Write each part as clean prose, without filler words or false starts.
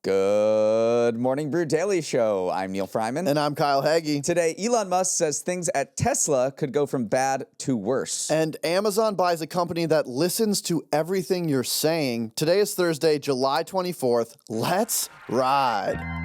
Good morning, Brew Daily show. I'm Neal Freyman. And I'm Kyle Hagee. Today, Elon Musk says things at Tesla could go from bad to worse. And Amazon buys a company that listens to everything you're saying. Today is Thursday, July 24th. Let's ride.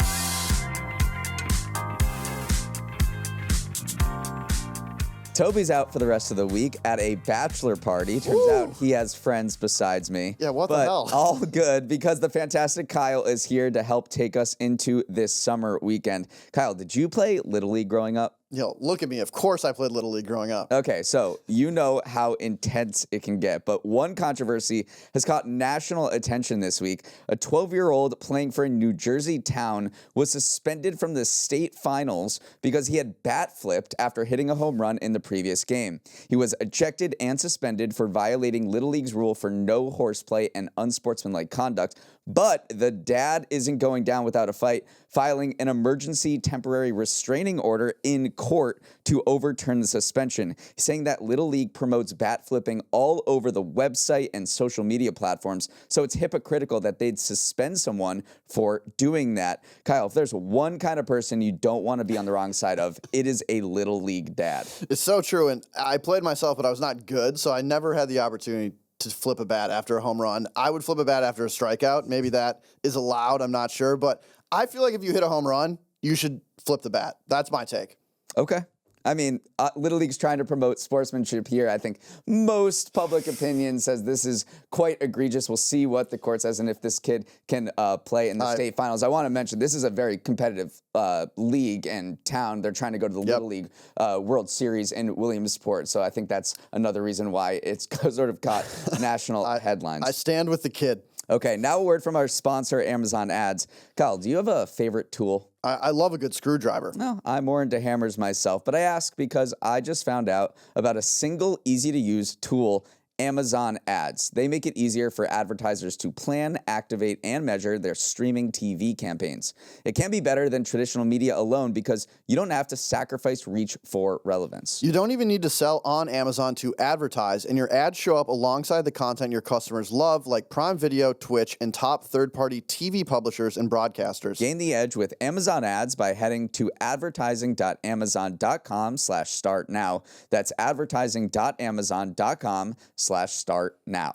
Toby's out for the rest of the week at a bachelor party. Turns out he has friends besides me. Yeah, what the but hell? All good because the fantastic Kyle is here to help take us into this summer weekend. Kyle, did you play Little League growing up? Yo, look at me. Of course I played Little League growing up. Okay, so you know how intense it can get, but one controversy has caught national attention this week. A 12-year-old playing for a New Jersey town was suspended from the state finals because he had bat flipped after hitting a home run in the previous game. He was ejected and suspended for violating Little League's rule for no horseplay and unsportsmanlike conduct, but the dad isn't going down without a fight, filing an emergency temporary restraining order in court to overturn the suspension, saying that Little League promotes bat flipping all over the website and social media platforms, so it's hypocritical that they'd suspend someone for doing that. Kyle, if there's one kind of person you don't want to be on the wrong side of, it is a Little League dad. It's so true, and I played myself, but I was not good, so I never had the opportunity to flip a bat after a home run. I would flip a bat after a strikeout. Maybe that is allowed, I'm not sure, but I feel like if you hit a home run, you should flip the bat. That's my take. Okay. I mean, Little League's trying to promote sportsmanship here. I think most public opinion says this is quite egregious. We'll see what the court says and if this kid can play in the state finals. I want to mention this is a very competitive league and town. They're trying to go to the Little League World Series in Williamsport. So I think that's another reason why it's sort of caught national headlines. I stand with the kid. Okay, now a word from our sponsor, Amazon Ads. Kyle, do you have a favorite tool? I love a good screwdriver. No, I'm more into hammers myself, but I ask because I just found out about a single easy-to-use tool, Amazon Ads. They make it easier for advertisers to plan, activate, and measure their streaming TV campaigns. It can be better than traditional media alone because you don't have to sacrifice reach for relevance. You don't even need to sell on Amazon to advertise, and your ads show up alongside the content your customers love, like Prime Video, Twitch, and top third-party TV publishers and broadcasters. Gain the edge with Amazon Ads by heading to advertising.amazon.com/start now. That's advertising.amazon.com/start now.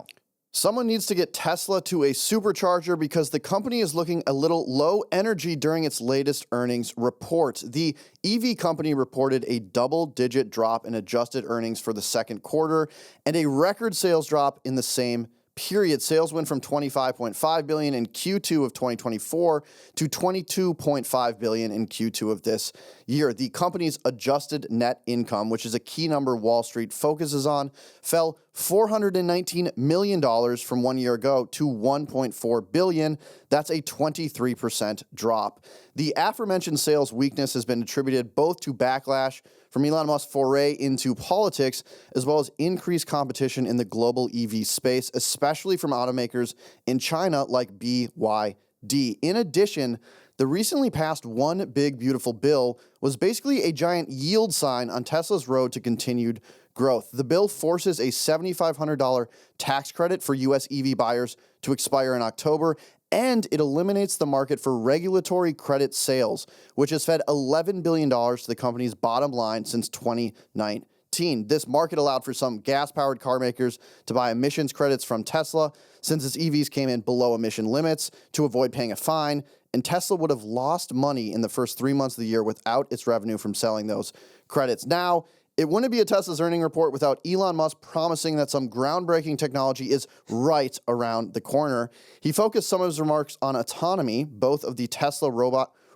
Someone needs to get Tesla to a supercharger because the company is looking a little low energy during its latest earnings report. The EV company reported a double-digit drop in adjusted earnings for the second quarter and a record sales drop in the same period. Sales went from $25.5 billion in Q2 of 2024 to $22.5 billion in Q2 of this year. The company's adjusted net income, which is a key number Wall Street focuses on, fell $419 million from 1 year ago to $1.4 billion. That's a 23% drop. The aforementioned sales weakness has been attributed both to backlash from Elon Musk's foray into politics, as well as increased competition in the global EV space, especially from automakers in China like BYD. In addition, the recently passed One Big Beautiful Bill was basically a giant yield sign on Tesla's road to continued growth. The bill forces a $7,500 tax credit for U.S. EV buyers to expire in October, and it eliminates the market for regulatory credit sales, which has fed $11 billion to the company's bottom line since 2019. This market allowed for some gas-powered car makers to buy emissions credits from Tesla since its EVs came in below emission limits to avoid paying a fine, and Tesla would have lost money in the first 3 months of the year without its revenue from selling those credits. Now, it wouldn't be a Tesla's earnings report without Elon Musk promising that some groundbreaking technology is right around the corner. He focused some of his remarks on autonomy, both of the Tesla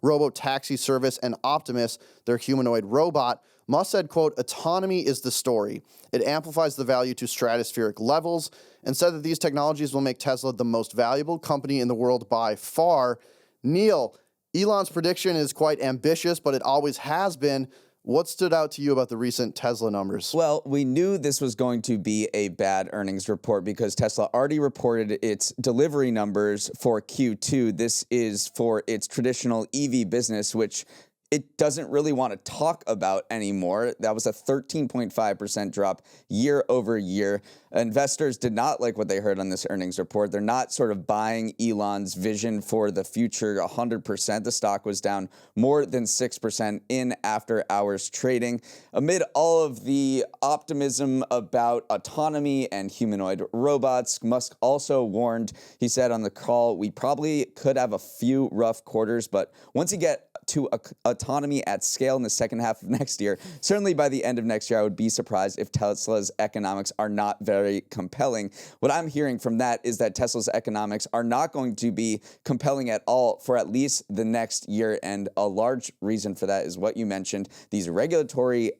robo-taxi service and Optimus, their humanoid robot. Musk said, quote, "Autonomy is the story. It amplifies the value to stratospheric levels," and said that these technologies will make Tesla the most valuable company in the world by far. Neal, Elon's prediction is quite ambitious, but it always has been. What stood out to you about the recent Tesla numbers? Well, we knew this was going to be a bad earnings report because Tesla already reported its delivery numbers for Q2. This is for its traditional EV business, which it doesn't really want to talk about anymore. That was a 13.5% drop year over year. Investors did not like what they heard on this earnings report. They're not sort of buying Elon's vision for the future 100%. The stock was down more than 6% in after hours trading. Amid all of the optimism about autonomy and humanoid robots, Musk also warned, he said on the call, we probably could have a few rough quarters, but once you get to autonomy at scale in the second half of next year, certainly by the end of next year, I would be surprised if Tesla's economics are not very compelling. What I'm hearing from that is that Tesla's economics are not going to be compelling at all for at least the next year. And a large reason for that is what you mentioned, these regulatory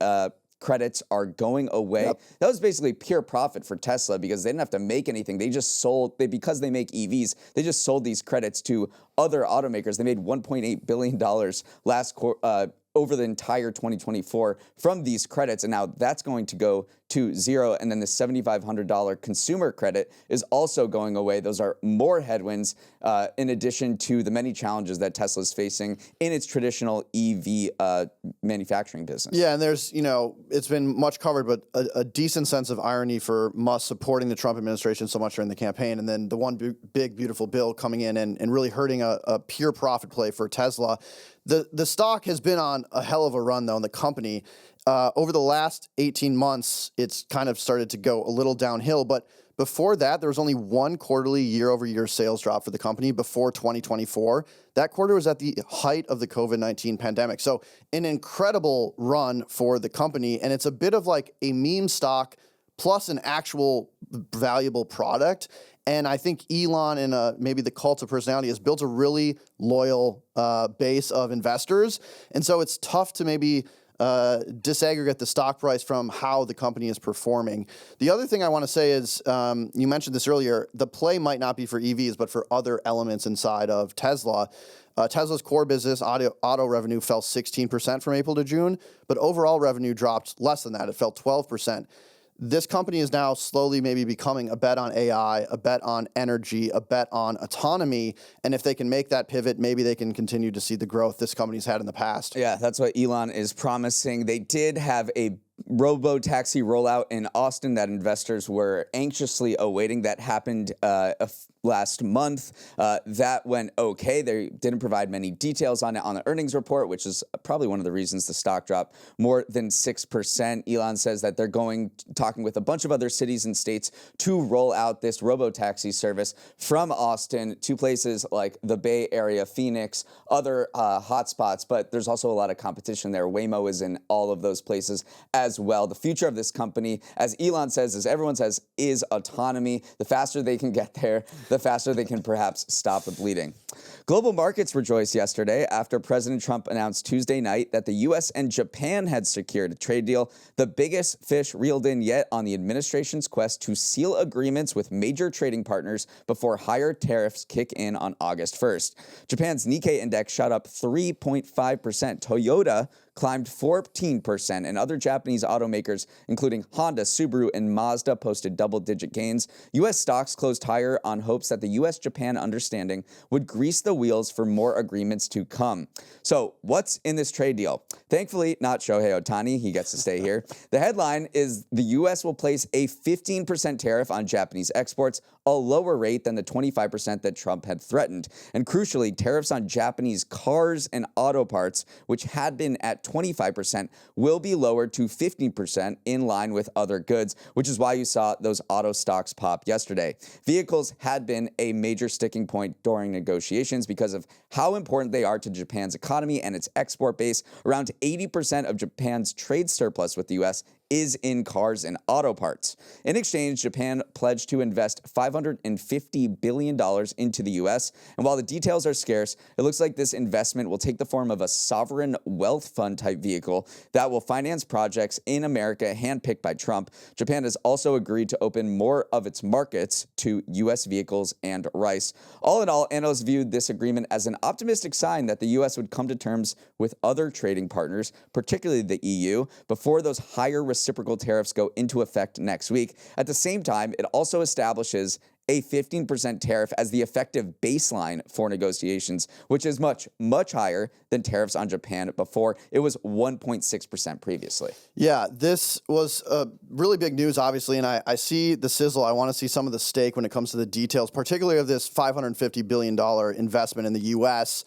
credits are going away. Yep. That was basically pure profit for Tesla because they didn't have to make anything. They just sold, because they make EVs, they just sold these credits to other automakers. They made $1.8 billion over the entire 2024 from these credits, and now that's going to go to zero. And then the $7,500 consumer credit is also going away. Those are more headwinds in addition to the many challenges that Tesla is facing in its traditional EV manufacturing business. Yeah, and there's, it's been much covered, but a decent sense of irony for Musk supporting the Trump administration so much during the campaign, and then the one big, beautiful bill coming in and really hurting a pure profit play for Tesla. The stock has been on a hell of a run, though, in the company. Over the last 18 months, it's kind of started to go a little downhill. But before that, there was only one quarterly year-over-year sales drop for the company before 2024. That quarter was at the height of the COVID-19 pandemic. So an incredible run for the company. And it's a bit of like a meme stock plus an actual valuable product. And I think Elon and maybe the cult of personality has built a really loyal base of investors. And so it's tough to maybe disaggregate the stock price from how the company is performing. The other thing I want to say is, you mentioned this earlier, the play might not be for EVs, but for other elements inside of Tesla. Tesla's core business, auto revenue, fell 16% from April to June, but overall revenue dropped less than that. It fell 12%. This company is now slowly maybe becoming a bet on AI, a bet on energy, a bet on autonomy. And if they can make that pivot, maybe they can continue to see the growth this company's had in the past. Yeah, that's what Elon is promising. They did have a robo-taxi rollout in Austin that investors were anxiously awaiting. That happened last month. That went okay. They didn't provide many details on it on the earnings report, which is probably one of the reasons the stock dropped more than 6%. Elon says that they're talking with a bunch of other cities and states to roll out this robo-taxi service from Austin to places like the Bay Area, Phoenix, other hotspots, but there's also a lot of competition there. Waymo is in all of those places as well. The future of this company, as Elon says, as everyone says, is autonomy. The faster they can get there, the faster they can perhaps stop the bleeding. Global markets rejoiced yesterday after President Trump announced Tuesday night that the U.S. and Japan had secured a trade deal, the biggest fish reeled in yet on the administration's quest to seal agreements with major trading partners before higher tariffs kick in on August 1st. Japan's Nikkei index shot up 3.5%. Toyota climbed 14%, and other Japanese automakers, including Honda, Subaru, and Mazda, posted double-digit gains. U.S. stocks closed higher on hopes that the U.S.-Japan understanding would grease the wheels for more agreements to come. So what's in this trade deal? Thankfully, not Shohei Ohtani. He gets to stay here. The headline is the U.S. will place a 15% tariff on Japanese exports, a lower rate than the 25% that Trump had threatened. And crucially, tariffs on Japanese cars and auto parts, which had been at 25%, will be lowered to 15% in line with other goods, which is why you saw those auto stocks pop yesterday. Vehicles had been a major sticking point during negotiations because of how important they are to Japan's economy and its export base. Around 80% of Japan's trade surplus with the U.S. is in cars and auto parts. In exchange, Japan pledged to invest $550 billion into the U.S., and while the details are scarce, it looks like this investment will take the form of a sovereign wealth fund type vehicle that will finance projects in America handpicked by Trump. Japan has also agreed to open more of its markets to U.S. vehicles and rice. All in all, analysts viewed this agreement as an optimistic sign that the U.S. would come to terms with other trading partners, particularly the EU, before those higher reciprocal tariffs go into effect next week. At the same time, it also establishes a 15% tariff as the effective baseline for negotiations, which is much, much higher than tariffs on Japan before. It was 1.6% previously. Yeah, this was really big news, obviously, and I see the sizzle. I want to see some of the steak when it comes to the details, particularly of this $550 billion investment in the U.S.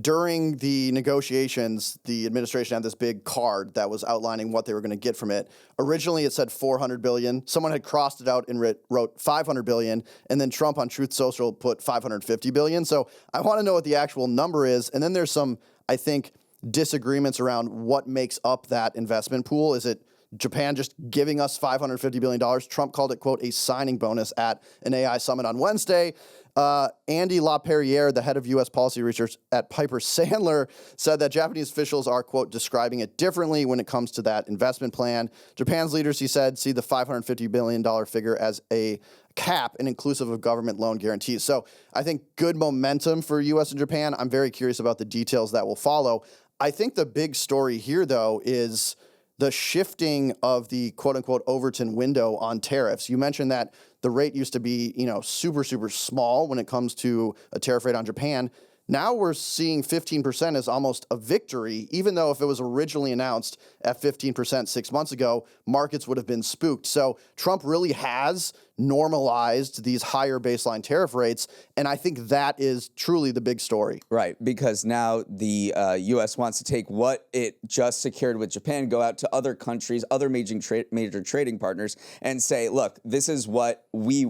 During the negotiations, the administration had this big card that was outlining what they were going to get from it. Originally, it said $400 billion. Someone had crossed it out and wrote $500 billion, and then Trump on Truth Social put $550 billion. So I want to know what the actual number is. And then there's some, I think, disagreements around what makes up that investment pool. Is it Japan just giving us $550 billion? Trump called it, quote, a signing bonus at an AI summit on Wednesday. Andy LaPerriere, the head of U.S. policy research at Piper Sandler, said that Japanese officials are, quote, describing it differently when it comes to that investment plan. Japan's leaders, he said, see the $550 billion figure as a cap and inclusive of government loan guarantees. So I think good momentum for U.S. and Japan. I'm very curious about the details that will follow. I think the big story here, though, is the shifting of the quote-unquote Overton window on tariffs. You mentioned that the rate used to be, super, super small when it comes to a tariff rate on Japan. Now we're seeing 15% as almost a victory, even though if it was originally announced at 15% 6 months ago, markets would have been spooked. So Trump really has normalized these higher baseline tariff rates, and I think that is truly the big story. Right, because now the U.S. wants to take what it just secured with Japan, go out to other countries, other major trading partners, and say, look, this is what we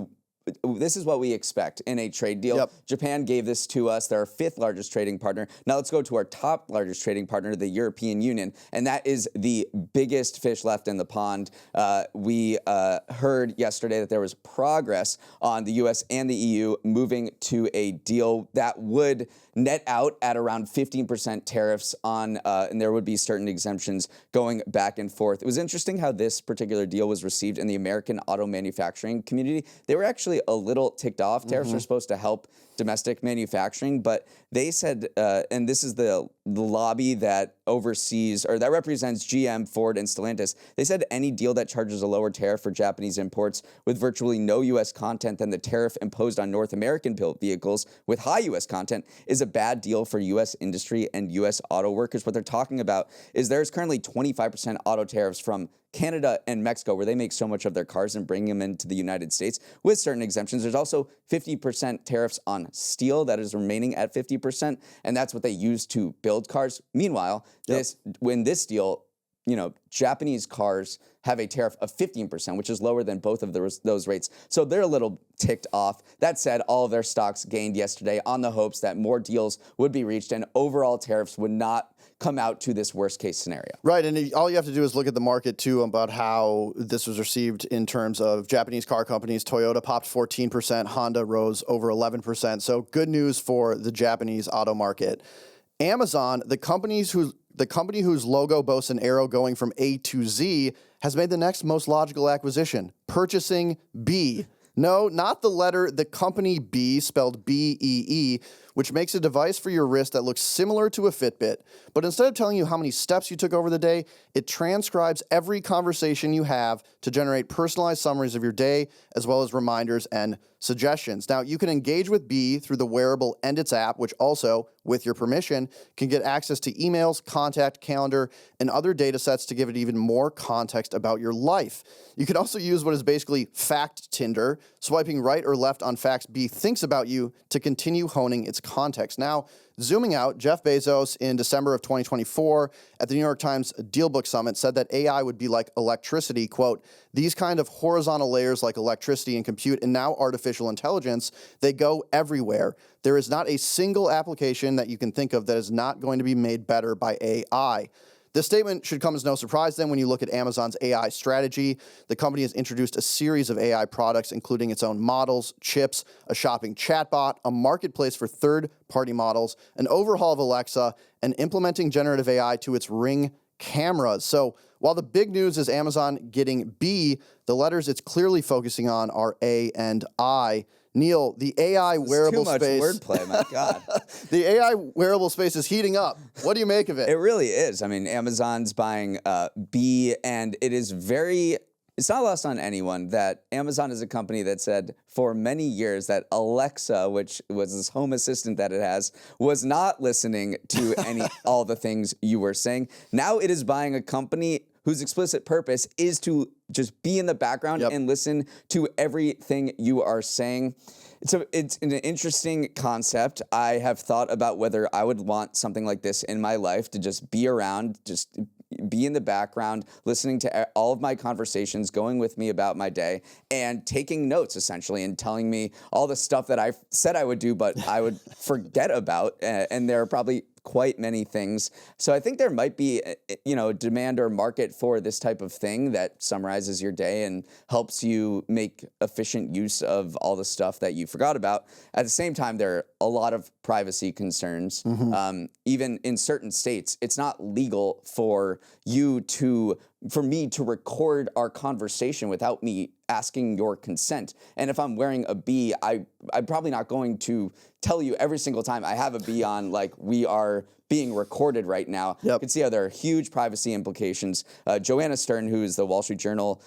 expect in a trade deal. Yep. Japan gave this to us. They're our fifth largest trading partner. Now let's go to our top largest trading partner, the European Union, and that is the biggest fish left in the pond. We heard yesterday that there was progress on the U.S. and the EU moving to a deal that would net out at around 15% tariffs on, and there would be certain exemptions going back and forth. It was interesting how this particular deal was received in the American auto manufacturing community. They were actually a little ticked off. Tariffs are supposed to help domestic manufacturing, but they said, and this is the lobby that oversees or that represents GM, Ford, and Stellantis. They said any deal that charges a lower tariff for Japanese imports with virtually no U.S. content than the tariff imposed on North American built vehicles with high U.S. content is a bad deal for U.S. industry and U.S. auto workers. What they're talking about is there's currently 25% auto tariffs from Canada and Mexico, where they make so much of their cars and bring them into the United States with certain exemptions. There's also 50% tariffs on steel that is remaining at 50%, and that's what they use to build cars. Meanwhile, when this deal, Japanese cars have a tariff of 15%, which is lower than both of those rates. So they're a little ticked off. That said, all of their stocks gained yesterday on the hopes that more deals would be reached and overall tariffs would not come out to this worst case scenario. Right, and all you have to do is look at the market too about how this was received in terms of Japanese car companies. Toyota popped 14%, Honda rose over 11%. So good news for the Japanese auto market. Amazon, the company whose logo boasts an arrow going from A to Z, has made the next most logical acquisition, purchasing Bee. No, not the letter, the company Bee, spelled B-E-E, which makes a device for your wrist that looks similar to a Fitbit. But instead of telling you how many steps you took over the day, it transcribes every conversation you have to generate personalized summaries of your day, as well as reminders and suggestions. Now, you can engage with Bee through the wearable and its app, which also, with your permission, can get access to emails, contact, calendar, and other data sets to give it even more context about your life. You can also use what is basically Fact Tinder, swiping right or left on facts Bee thinks about you to continue honing its context. Now, zooming out, Jeff Bezos in December of 2024 at the New York Times Dealbook Summit said that AI would be like electricity, quote, these kind of horizontal layers like electricity and compute and now artificial intelligence, they go everywhere. There is not a single application that you can think of that is not going to be made better by AI. This statement should come as no surprise then when you look at Amazon's AI strategy. The company has introduced a series of AI products, including its own models, chips, a shopping chatbot, a marketplace for third-party models, an overhaul of Alexa, and implementing generative AI to its Ring cameras. So while the big news is Amazon getting B, the letters it's clearly focusing on are A and I. Neal, the AI wearable space. Too much wordplay, my God. The AI wearable space is heating up. What do you make of it? It really is. I mean, Amazon's buying B, and it is very It's not lost on anyone that Amazon is a company that said for many years that Alexa, which was this home assistant that it has, was not listening to all the things you were saying. Now it is buying a company whose explicit purpose is to just be in the background and listen to everything you are saying. So it's an interesting concept. I have thought about whether I would want something like this in my life, to just be around, just be in the background, listening to all of my conversations, going with me about my day, and taking notes, essentially, and telling me all the stuff that I said I would do, but I would forget about. And there are probably quite many things. So I think there might be, demand or market for this type of thing that summarizes your day and helps you make efficient use of all the stuff that you forgot about. At the same time, there are a lot of privacy concerns. Even in certain states, it's not legal for me to record our conversation without me asking your consent. And if I'm wearing a bee, I'm probably not going to tell you every single time I have a bee on, like, we are being recorded right now. You can see how there are huge privacy implications. Joanna Stern, who is the Wall Street Journal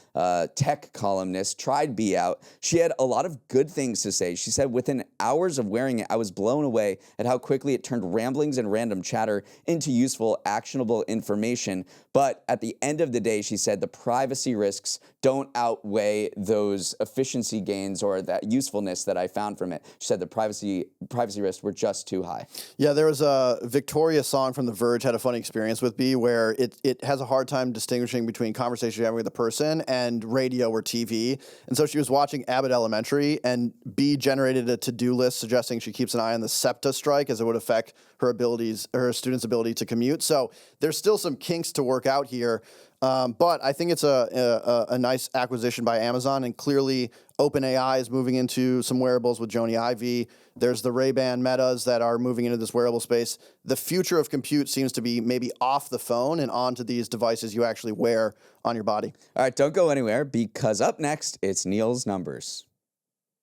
tech columnist, tried Bee out. She had a lot of good things to say. She said, within hours of wearing it, I was blown away at how quickly it turned ramblings and random chatter into useful, actionable information. But at the end of the day, she said, the privacy risks don't outweigh those efficiency gains or that usefulness that I found from it. She said the privacy risks were just too high. Yeah, there was a Victoria Song from The Verge had a funny experience with Bee where it has a hard time distinguishing between conversation you're having with a person and radio or TV. And so she was watching Abbott Elementary, and Bee generated a to-do list suggesting she keeps an eye on the SEPTA strike, as it would affect her students' ability to commute. So there's still some kinks to work out here. But I think it's a nice acquisition by Amazon, and clearly OpenAI is moving into some wearables with Joni Ive. There's the Ray-Ban Metas that are moving into this wearable space. The future of compute seems to be maybe off the phone and onto these devices you actually wear on your body. All right, don't go anywhere, because up next, it's Neal's Numbers.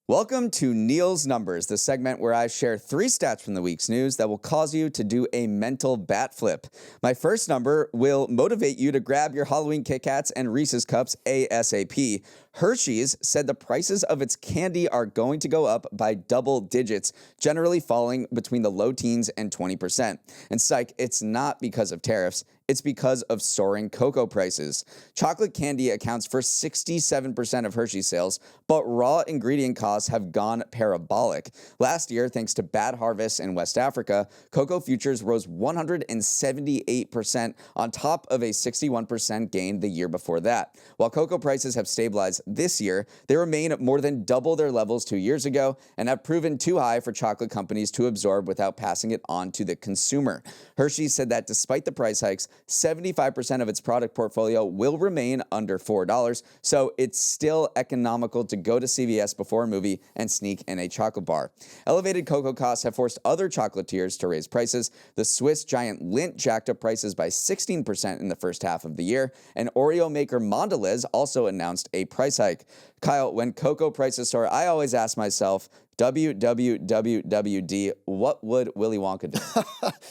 Welcome to Neal's Numbers, the segment where I share 3 stats from the week's news that will cause you to do a mental bat flip. My first number will motivate you to grab your Halloween Kit Kats and Reese's Cups ASAP. Hershey's said the prices of its candy are going to go up by double digits, generally falling between the low teens and 20%. And psych, it's not because of tariffs. It's because of soaring cocoa prices. Chocolate candy accounts for 67% of Hershey sales, but raw ingredient costs have gone parabolic. Last year, thanks to bad harvests in West Africa, cocoa futures rose 178% on top of a 61% gain the year before that. While cocoa prices have stabilized this year, they remain more than double their levels 2 years ago and have proven too high for chocolate companies to absorb without passing it on to the consumer. Hershey said that despite the price hikes, 75% of its product portfolio will remain under $4, so it's still economical to go to CVS before a movie and sneak in a chocolate bar. Elevated cocoa costs have forced other chocolatiers to raise prices. The Swiss giant Lindt jacked up prices by 16% in the first half of the year, and Oreo maker Mondelez also announced a price hike. Kyle, when cocoa prices soar, I always ask myself, WWWWD, what would Willy Wonka do?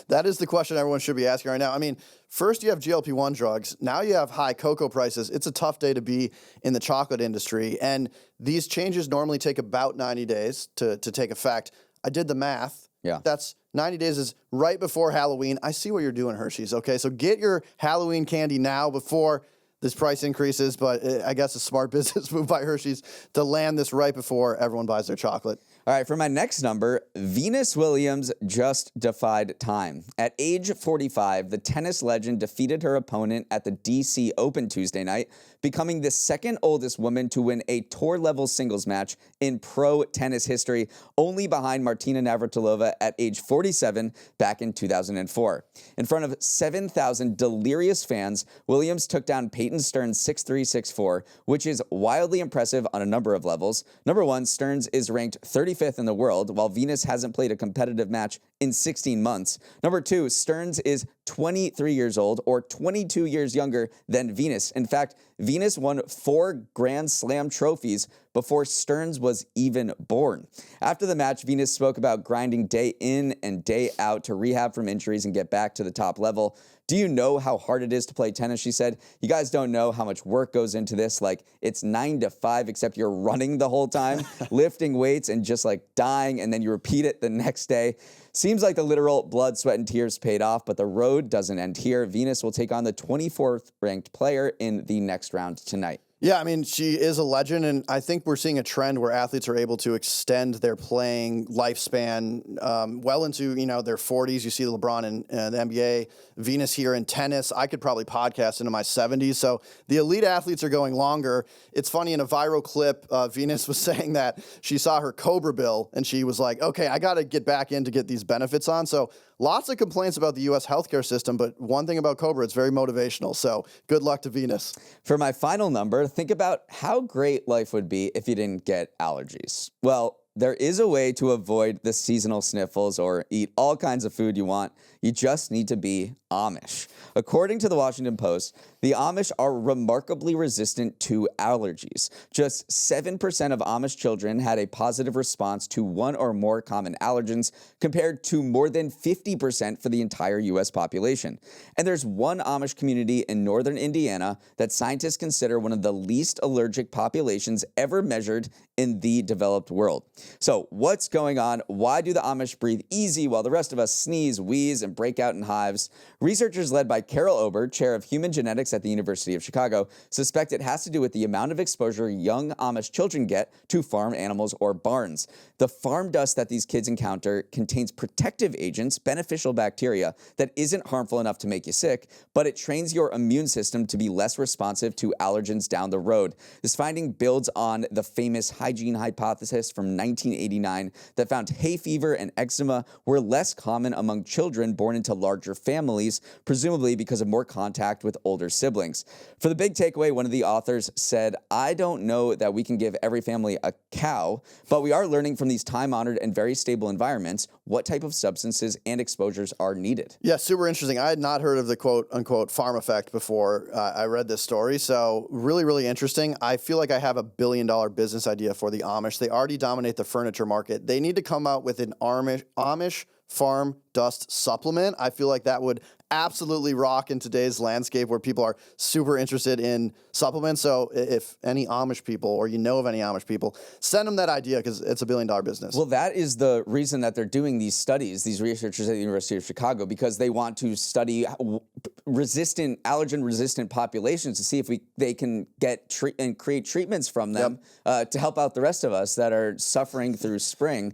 That is the question everyone should be asking right now. I mean, first you have GLP-1 drugs. Now you have high cocoa prices. It's a tough day to be in the chocolate industry. And these changes normally take about 90 days to take effect. I did the math. Yeah. That's 90 days is right before Halloween. I see what you're doing, Hershey's. Okay, so get your Halloween candy now before this price increases, but I guess a smart business move by Hershey's to land this right before everyone buys their chocolate. All right, for my next number, Venus Williams just defied time. At age 45, the tennis legend defeated her opponent at the DC Open Tuesday night, becoming the second oldest woman to win a tour-level singles match in pro tennis history, only behind Martina Navratilova at age 47 back in 2004. In front of 7,000 delirious fans, Williams took down Peyton Stearns 6-3, 6-4, which is wildly impressive on a number of levels. Number one, Stearns is ranked 35th in the world, while Venus hasn't played a competitive match in 16 months. Number 2, Stearns is 23 years old, or 22 years younger than Venus. In fact, Venus won 4 Grand Slam trophies before Stearns was even born. After the match, Venus spoke about grinding day in and day out to rehab from injuries and get back to the top level. Do you know how hard it is to play tennis? She said. You guys don't know how much work goes into this. Like, it's 9 to 5, except you're running the whole time, lifting weights and just like dying, and then you repeat it the next day. Seems like the literal blood, sweat, and tears paid off, but the road doesn't end here. Venus will take on the 24th ranked player in the next round tonight. Yeah, I mean, she is a legend, and I think we're seeing a trend where athletes are able to extend their playing lifespan well into, their 40s. You see LeBron in the NBA, Venus here in tennis. I could probably podcast into my 70s. So the elite athletes are going longer. It's funny, in a viral clip, Venus was saying that she saw her Cobra bill, and she was like, okay, I got to get back in to get these benefits on. So lots of complaints about the U.S. healthcare system, but one thing about Cobra, it's very motivational. So good luck to Venus. For my final number, think about how great life would be if you didn't get allergies. Well, there is a way to avoid the seasonal sniffles or eat all kinds of food you want. You just need to be Amish. According to the Washington Post, the Amish are remarkably resistant to allergies. Just 7% of Amish children had a positive response to one or more common allergens, compared to more than 50% for the entire U.S. population. And there's one Amish community in northern Indiana that scientists consider one of the least allergic populations ever measured in the developed world. So what's going on? Why do the Amish breathe easy while the rest of us sneeze, wheeze, and break out in hives? Researchers led by Carol Ober, chair of human genetics at the University of Chicago, suspect it has to do with the amount of exposure young Amish children get to farm animals or barns. The farm dust that these kids encounter contains protective agents, beneficial bacteria, that isn't harmful enough to make you sick, but it trains your immune system to be less responsive to allergens down the road. This finding builds on the famous hygiene hypothesis from 1989 that found hay fever and eczema were less common among children born into larger families, presumably because of more contact with older siblings. For the big takeaway, one of the authors said, I don't know that we can give every family a cow, but we are learning from these time-honored and very stable environments what type of substances and exposures are needed. Yeah, super interesting. I had not heard of the quote-unquote farm effect before I read this story, so really, really interesting. I feel like I have a billion-dollar business idea for the Amish. They already dominate the furniture market. They need to come out with an Amish farm dust supplement. I feel like that would absolutely rock in today's landscape where people are super interested in supplements. So if any Amish people, or you know of any Amish people, send them that idea, because it's a billion-dollar business. Well, that is the reason that they're doing these studies, these researchers at the University of Chicago, because they want to study allergen-resistant populations to see if they can get and create treatments from them to help out the rest of us that are suffering through spring.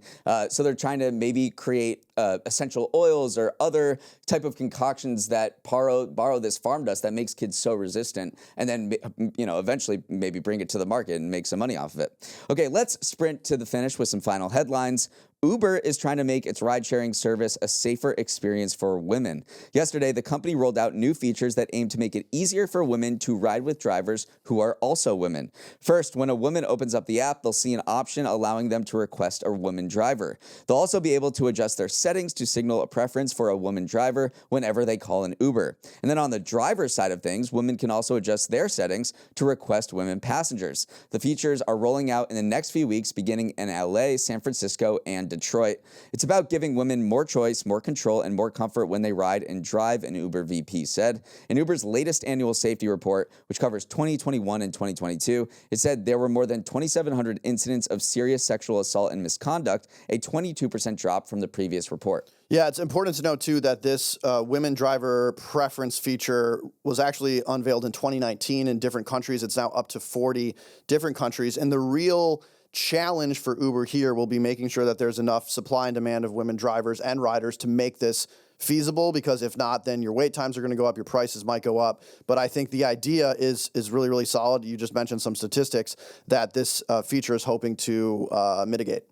So they're trying to maybe create essential oils or other type of concoctions that borrow this farm dust that makes kids so resistant, and then eventually maybe bring it to the market and make some money off of it. Okay, let's sprint to the finish with some final headlines. Uber is trying to make its ride-sharing service a safer experience for women. Yesterday, the company rolled out new features that aim to make it easier for women to ride with drivers who are also women. First, when a woman opens up the app, they'll see an option allowing them to request a woman driver. They'll also be able to adjust their settings to signal a preference for a woman driver whenever they call an Uber. And then on the driver's side of things, women can also adjust their settings to request women passengers. The features are rolling out in the next few weeks, beginning in LA, San Francisco, and Detroit. It's about giving women more choice, more control, and more comfort when they ride and drive, an Uber VP said. In Uber's latest annual safety report, which covers 2021 and 2022, it said there were more than 2,700 incidents of serious sexual assault and misconduct, a 22% drop from the previous report. Yeah, it's important to note, too, that this women driver preference feature was actually unveiled in 2019 in different countries. It's now up to 40 different countries. And the real challenge for Uber here will be making sure that there's enough supply and demand of women drivers and riders to make this feasible, because if not, then your wait times are going to go up, your prices might go up. But I think the idea is really, really solid. You just mentioned some statistics that this feature is hoping to mitigate.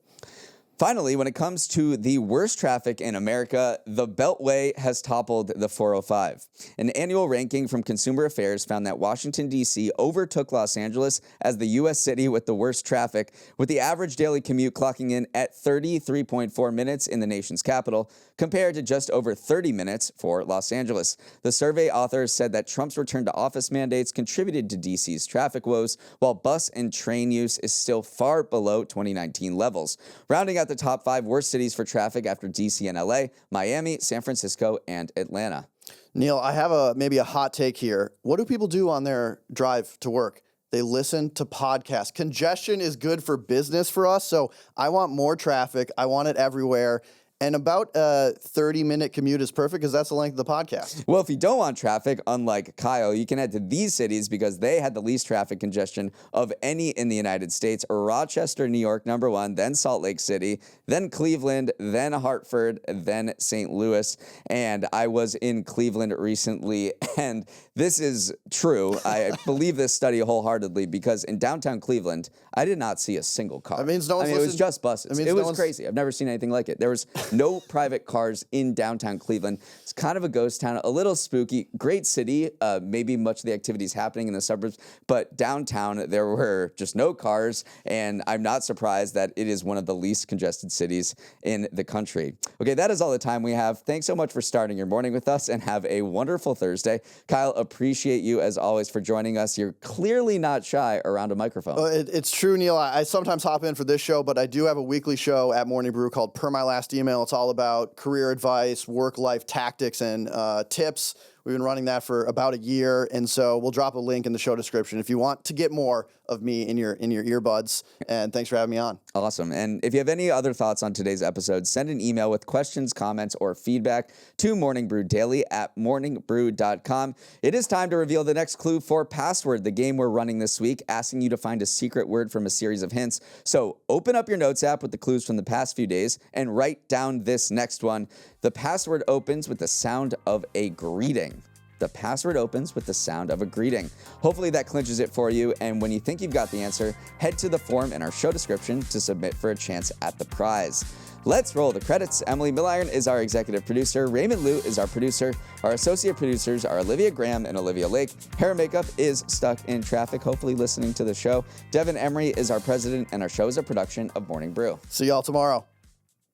Finally, when it comes to the worst traffic in America, the Beltway has toppled the 405. An annual ranking from Consumer Affairs found that Washington, D.C. overtook Los Angeles as the U.S. city with the worst traffic, with the average daily commute clocking in at 33.4 minutes in the nation's capital, compared to just over 30 minutes for Los Angeles. The survey authors said that Trump's return to office mandates contributed to D.C.'s traffic woes, while bus and train use is still far below 2019 levels. Rounding out the top 5 worst cities for traffic after D.C. and L.A., Miami, San Francisco, and Atlanta. Neal, I have maybe a hot take here. What do people do on their drive to work? They listen to podcasts. Congestion is good for business for us, so I want more traffic. I want it everywhere. And about a 30-minute commute is perfect because that's the length of the podcast. Well, if you don't want traffic, unlike Kyle, you can head to these cities because they had the least traffic congestion of any in the United States. Rochester, New York, number 1, then Salt Lake City, then Cleveland, then Hartford, then St. Louis. And I was in Cleveland recently, and this is true. I believe this study wholeheartedly because in downtown Cleveland, I did not see a single car. That means no one's it was just buses. It was crazy. I've never seen anything like it. There was no private cars in downtown Cleveland. It's kind of a ghost town, a little spooky. Great city. Maybe much of the activities happening in the suburbs, but downtown there were just no cars, and I'm not surprised that it is one of the least congested cities in the country. Okay, that is all the time we have. Thanks so much for starting your morning with us, and have a wonderful Thursday. Kyle, appreciate you as always for joining us. You're clearly not shy around a microphone. It's true, Neal. I sometimes hop in for this show, but I do have a weekly show at Morning Brew called Per My Last Email. It's all about career advice, work-life tactics, and tips. We've been running that for about a year, and so we'll drop a link in the show description if you want to get more of me in your earbuds. And thanks for having me on. Awesome. And if you have any other thoughts on today's episode, send an email with questions, comments, or feedback to Morning Brew Daily at morningbrew.com. It is time to reveal the next clue for Password, the game we're running this week, asking you to find a secret word from a series of hints. So open up your notes app with the clues from the past few days and write down this next one. The password opens with the sound of a greeting. The password opens with the sound of a greeting. Hopefully that clinches it for you, and when you think you've got the answer, head to the form in our show description to submit for a chance at the prize. Let's roll the credits. Emily Milliron is our executive producer. Raymond Liu is our producer. Our associate producers are Olivia Graham and Olivia Lake. Hair and makeup is stuck in traffic, hopefully listening to the show. Devin Emery is our president, and our show is a production of Morning Brew. See y'all tomorrow.